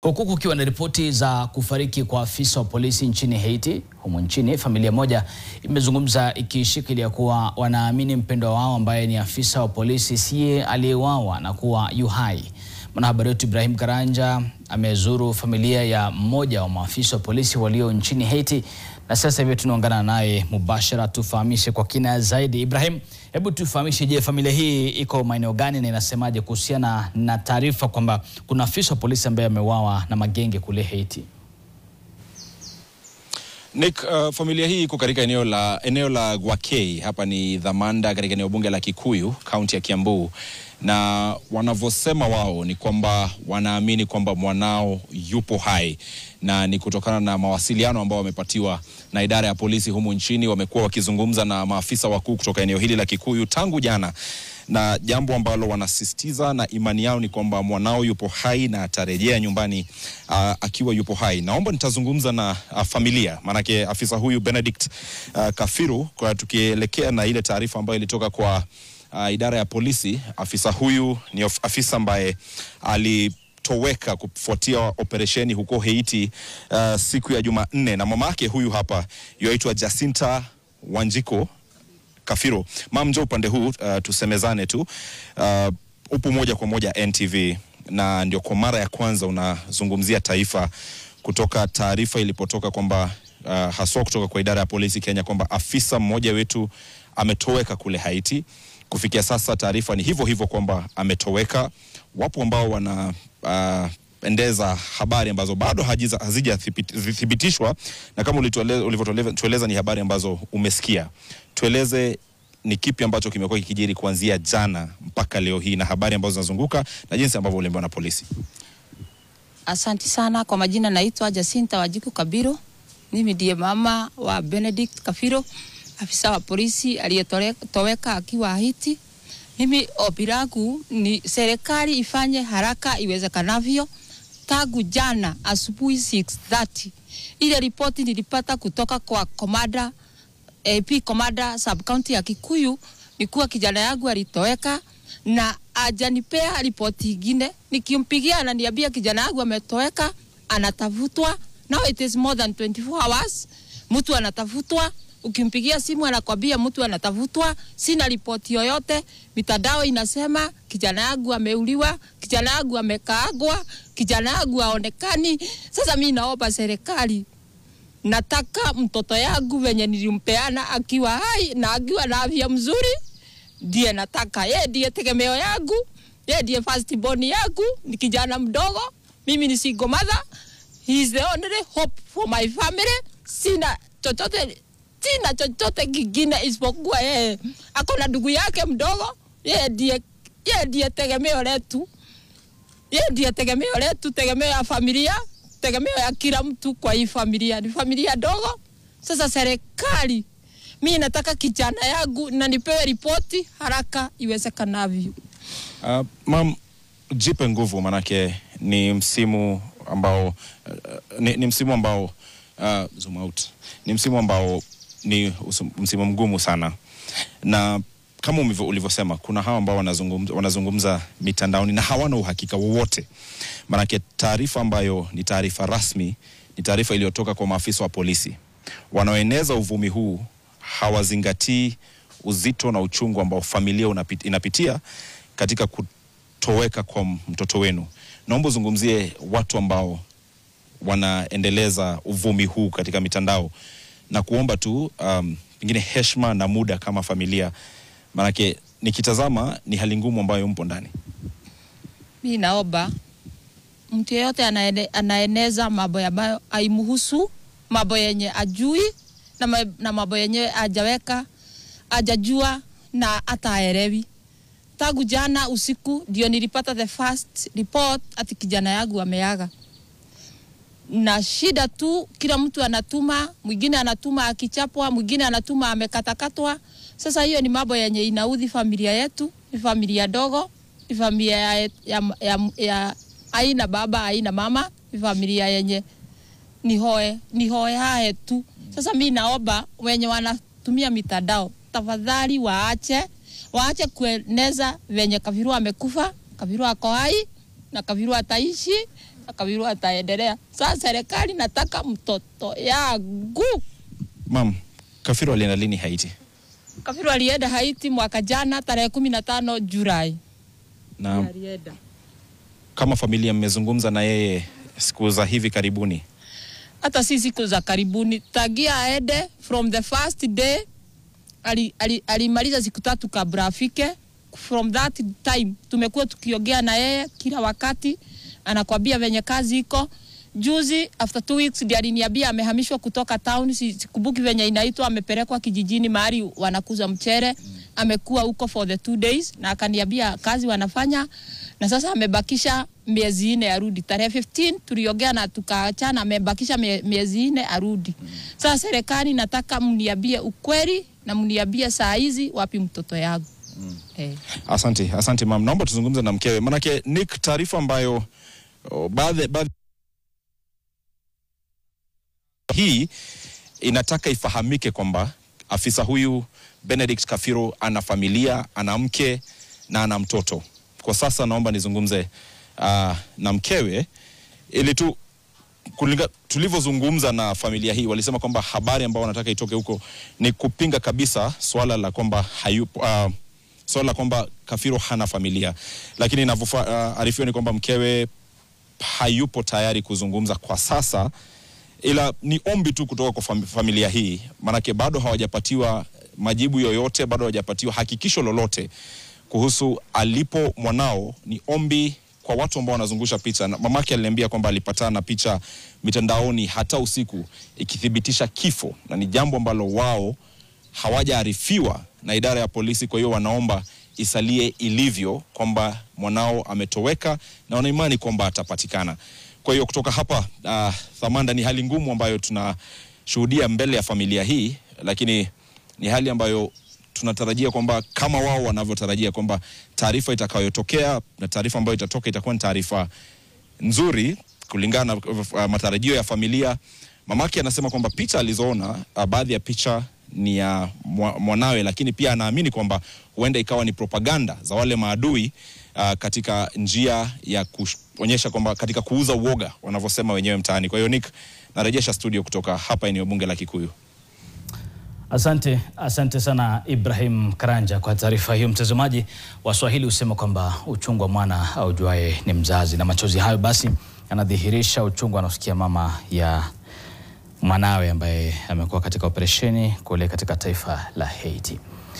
Huku kukiwa na ripoti za kufariki kwa afisa wa polisi nchini Haiti, humu nchini familia moja imezungumza ikishikilia kuwa wanaamini mpendwa wao ambaye ni afisa wa polisi siye aliyeuawa na kuwa yu hai. Mwanahabari wetu Ibrahim Karanja amezuru familia ya mmoja wa maafisa wa polisi walio nchini Haiti na sasa hivi tunaungana naye mubashara tufahamishe kwa kina zaidi. Ibrahim, hebu tufahamishe, je, familia hii iko maeneo gani na inasemaje kuhusiana na taarifa kwamba kuna afisa wa polisi ambaye ameuawa na magenge kule Haiti? Nick, familia hii iko katika eneo la Gwakei, hapa ni Dhamanda katika eneo bunge la Kikuyu, kaunti ya Kiambu, na wanavyosema wao ni kwamba wanaamini kwamba mwanao yupo hai, na ni kutokana na mawasiliano ambao wamepatiwa na idara ya polisi humu nchini. Wamekuwa wakizungumza na maafisa wakuu kutoka eneo hili la Kikuyu tangu jana, na jambo ambalo wanasisitiza na imani yao ni kwamba mwanao yupo hai na atarejea nyumbani akiwa yupo hai. Naomba nitazungumza na familia, manake afisa huyu Benedict Kafiru, kwa tukielekea na ile taarifa ambayo ilitoka kwa idara ya polisi. Afisa huyu ni afisa ambaye alitoweka kufuatia operesheni huko Haiti siku ya Jumanne, na mama yake huyu hapa yaitwa Jacinta Wanjiko Kafiro. Mama, njoo upande huu tusemezane tu. Upo moja kwa moja NTV na ndio kwa mara ya kwanza unazungumzia taifa kutoka taarifa ilipotoka kwamba haswa kutoka kwa idara ya polisi Kenya kwamba afisa mmoja wetu ametoweka kule Haiti. Kufikia sasa taarifa ni hivyo kwamba ametoweka. Wapo ambao wana endeza habari ambazo bado hazijathibitishwa, na kama ulivyotueleza ni habari ambazo umesikia. Tueleze ni kipi ambacho kimekuwa kikijiri kuanzia jana mpaka leo hii, na habari ambazo zinazunguka na jinsi ambavyo uliambiwa na polisi. Asante sana. Kwa majina naitwa Jacinta Wanjiko Kabiro. Mimi ndiye mama wa Benedict Kafiro, afisa wa polisi aliyetoweka akiwa Haiti. Mimi ombi langu ni serikali ifanye haraka iwezekanavyo. Tangu jana asubuhi 6:30 ile ripoti nilipata kutoka kwa komanda AP komanda sub county ya Kikuyu ni kuwa kijana yangu alitoweka, na ajanipea ripoti nyingine. Nikimpigia ananiambia kijana yangu ametoweka, anatafutwa. Now it is more than 24 hours mtu anatafutwa. Ukimpigia simu anakwambia mtu anatafutwa. Sina ripoti yoyote. Mitandao inasema kijana yangu ameuliwa, kijana yangu amekaagwa, kijana yangu haonekani. Sasa mimi naomba serikali, nataka mtoto yangu venye nilimpeana akiwa hai na akiwa na afya mzuri, ndiye nataka. Yeye ndiye tegemeo yangu, yeye ndiye first born yangu, ni kijana mdogo. Mimi ni single mother. He is the only hope for my family. Sina chochote kingine isipokuwa yeye. Akona ndugu yake mdogo, yeye ndiye tegemeo letu. Yeye ndiye tegemeo letu, tegemeo ya familia, tegemeo ya kila mtu kwa hii familia. Ni familia dogo. Sasa serikali, mimi nataka kijana yangu na nipewe ripoti haraka iwezekanavyo. Mam, jipe nguvu, manake ni msimu ambao ni msimu ambao zoom out. Ni msimu ambao ni msimu mgumu sana, na kama ulivyosema kuna hao ambao wanazungumza mitandaoni na hawana uhakika wowote. Manake taarifa ambayo ni taarifa rasmi ni taarifa iliyotoka kwa maafisa wa polisi. Wanaoeneza uvumi huu hawazingatii uzito na uchungu ambao familia inapitia katika kutoweka kwa mtoto wenu. Naomba zungumzie watu ambao wanaendeleza uvumi huu katika mitandao, na kuomba tu pengine heshima na muda kama familia, manake nikitazama ni hali ngumu ambayo mpo ndani. Mimi naomba mtu yeyote anaeneza mambo ambayo haimuhusu, mambo yenye ajui na mambo yenye ajajua na ataelewi. Tangu jana usiku ndio nilipata the first report ati kijana yangu ameaga. Na shida tu, kila mtu anatuma, mwingine anatuma akichapwa, mwingine anatuma amekatakatwa. Sasa hiyo ni mambo yenye inaudhi familia yetu. Ni familia dogo, ni familia ya haina baba, haina mama, ni familia yenye ni hoe hae tu. Sasa mimi naomba wenye wanatumia mitandao, tafadhali waache kueneza venye Kafiro amekufa, Kafiro ako hai na Kafiro ataishi. Kafiro ataendelea. Sasa serikali nataka mtoto yangu. Mam, Kafiro alienda lini Haiti? Kafiro alienda Haiti mwaka jana tarehe 15 Julai. Na alienda. Kama familia mmezungumza na yeye siku za hivi karibuni? Hata si siku za karibuni, tagia aende from the first day alimaliza siku 3 kabla afike. From that time tumekuwa tukiongea na yeye kila wakati, anakwambia venye kazi iko. Juzi after 2 weeks ndiye aliniambia amehamishwa kutoka town, sikumbuki venye inaitwa, amepelekwa kijijini mahali wanakuza mchere. Amekuwa huko for the 2 days na akaniambia kazi wanafanya, na sasa amebakisha miezi 4 arudi. Tarehe 15 tuliongea na tukaachana, amebakisha miezi 4 arudi. Sasa serikali nataka mniambie ukweli na mniambie saa hizi wapi mtoto yangu. Asante mam. Naomba tuzungumze na mkewe. Manake Nick, taarifa ambayo baadhi hii inataka ifahamike kwamba afisa huyu Benedict Kafiro ana familia, ana mke na ana mtoto. Kwa sasa naomba nizungumze na mkewe ili tu tulivyozungumza na familia hii walisema kwamba habari ambao wanataka itoke huko ni kupinga kabisa swala la kwamba swala la kwamba Kafiro hana familia. Lakini inavyoarifiwa ni kwamba mkewe hayupo tayari kuzungumza kwa sasa, ila ni ombi tu kutoka kwa familia hii, manake bado hawajapatiwa majibu yoyote, bado hawajapatiwa hakikisho lolote kuhusu alipo mwanao. Ni ombi kwa watu ambao wanazungusha picha. Mamake aliniambia kwamba alipatana na picha mitandaoni hata usiku ikithibitisha kifo, na ni jambo ambalo wao hawajaarifiwa na idara ya polisi. Kwa hiyo wanaomba isalie ilivyo kwamba mwanao ametoweka na wana imani kwamba atapatikana. Kwa hiyo kutoka hapa Thamanda, ni hali ngumu ambayo tunashuhudia mbele ya familia hii, lakini ni hali ambayo tunatarajia kwamba kama wao wanavyotarajia kwamba taarifa itakayotokea na taarifa ambayo itatoka itakuwa ni taarifa nzuri kulingana na matarajio ya familia. Mamake anasema kwamba picha alizoona, baadhi ya picha ni ya mwanawe, lakini pia anaamini kwamba huenda ikawa ni propaganda za wale maadui katika njia ya kuonyesha kwamba katika kuuza uoga wanavyosema wenyewe mtaani. Kwa hiyo Nick, narejesha studio kutoka hapa eneo bunge la Kikuyu. Asante sana Ibrahim Karanja kwa taarifa hiyo. Mtazamaji, Waswahili husema kwamba uchungu wa mwana aujuaye ni mzazi, na machozi hayo basi yanadhihirisha uchungu anaosikia mama ya mwanawe ambaye amekuwa katika operesheni kule katika taifa la Haiti.